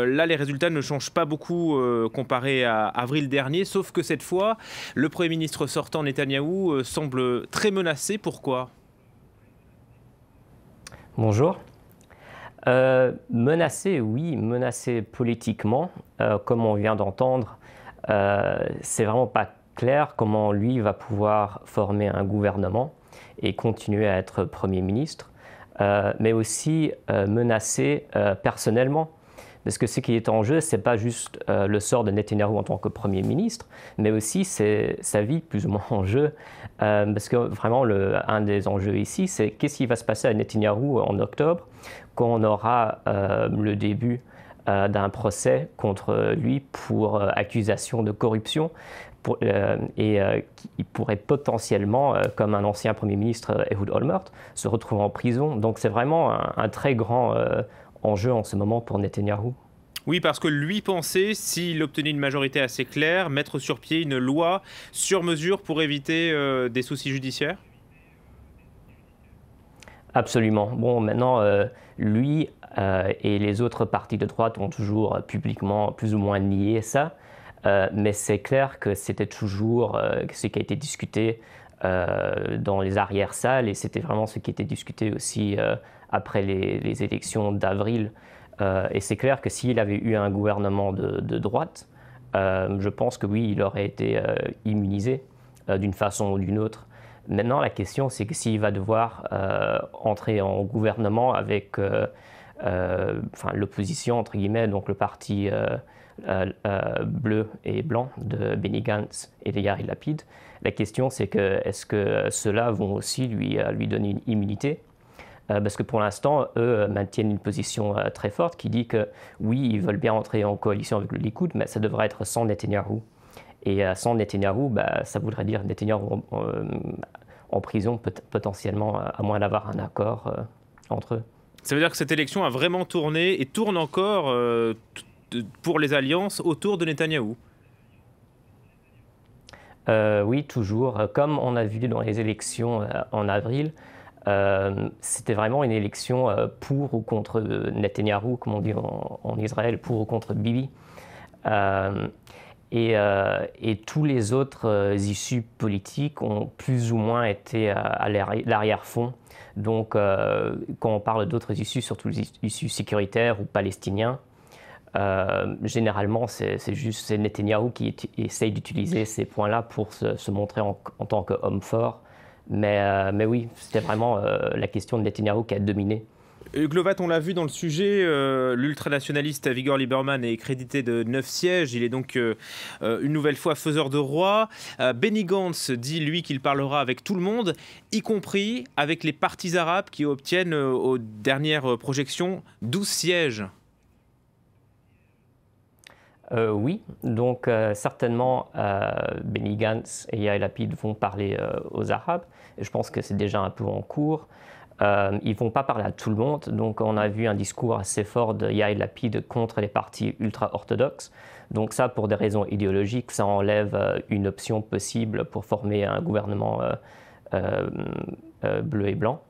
là, les résultats ne changent pas beaucoup comparé à avril dernier, sauf que cette fois, le Premier ministre sortant Netanyahou semble très menacé. Pourquoi? Bonjour. Menacé, oui, menacé politiquement, comme on vient d'entendre. C'est vraiment pas clair comment lui va pouvoir former un gouvernement et continuer à être Premier ministre, mais aussi menacé personnellement. Parce que ce qui est en jeu, ce n'est pas juste le sort de Netanyahou en tant que Premier ministre, mais aussi c'est sa vie plus ou moins en jeu. Parce que vraiment, un des enjeux ici, c'est qu'est-ce qui va se passer à Netanyahou en octobre, quand on aura le début d'un procès contre lui pour accusation de corruption. Qui pourrait potentiellement, comme un ancien Premier ministre, Ehud Olmert, se retrouver en prison. Donc c'est vraiment un très grand enjeu en ce moment pour Netanyahou. Oui, parce que lui pensait, s'il obtenait une majorité assez claire, mettre sur pied une loi sur mesure pour éviter des soucis judiciaires. Absolument. Bon, maintenant, lui et les autres partis de droite ont toujours publiquement plus ou moins nié ça. Mais c'est clair que c'était toujours ce qui a été discuté dans les arrière-salles et c'était vraiment ce qui était discuté aussi après les élections d'avril. Et c'est clair que s'il avait eu un gouvernement de droite, je pense que oui, il aurait été immunisé d'une façon ou d'une autre. Maintenant, la question, c'est que s'il va devoir entrer en gouvernement avec l'opposition, entre guillemets, donc le parti bleu et blanc de Benny Gantz et de Yair Lapid. La question, c'est que est-ce que ceux-là vont aussi lui donner une immunité? Parce que pour l'instant, eux maintiennent une position très forte qui dit que oui, ils veulent bien entrer en coalition avec le Likoud, mais ça devrait être sans Netanyahou. Et sans Netanyahou, ça voudrait dire Netanyahou en prison potentiellement, à moins d'avoir un accord entre eux. Ça veut dire que cette élection a vraiment tourné et tourne encore pour les alliances autour de Netanyahou. Oui, toujours. Comme on a vu dans les élections en avril, c'était vraiment une élection pour ou contre Netanyahou, comme on dit en Israël, pour ou contre Bibi. Et tous les autres issues politiques ont plus ou moins été à l'arrière-fond. Donc, quand on parle d'autres issues, surtout les issues sécuritaires ou palestiniens, généralement, c'est Netanyahou qui essaye d'utiliser ces points-là pour se montrer en tant qu'homme fort. Mais oui, c'était vraiment la question de Netanyahou qui a dominé. Glovat, on l'a vu dans le sujet, l'ultranationaliste Avigdor Lieberman est crédité de 9 sièges. Il est donc une nouvelle fois faiseur de roi. Benny Gantz dit, lui, qu'il parlera avec tout le monde, y compris avec les partis arabes qui obtiennent aux dernières projections 12 sièges. Oui, donc certainement Benny Gantz et Yair Lapid vont parler aux Arabes. Et je pense que c'est déjà un peu en cours. Ils ne vont pas parler à tout le monde. Donc on a vu un discours assez fort de Yair Lapid contre les partis ultra-orthodoxes. Donc ça, pour des raisons idéologiques, ça enlève une option possible pour former un gouvernement bleu et blanc.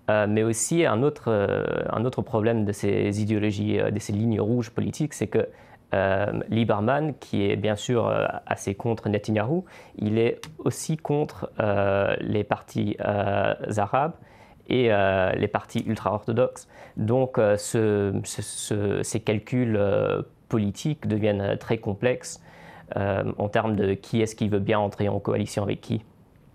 Mais aussi un autre problème de ces idéologies, de ces lignes rouges politiques, c'est que Lieberman, qui est bien sûr assez contre Netanyahou, il est aussi contre les partis arabes et les partis ultra-orthodoxes. Donc ces calculs politiques deviennent très complexes en termes de qui est-ce qui veut bien entrer en coalition avec qui.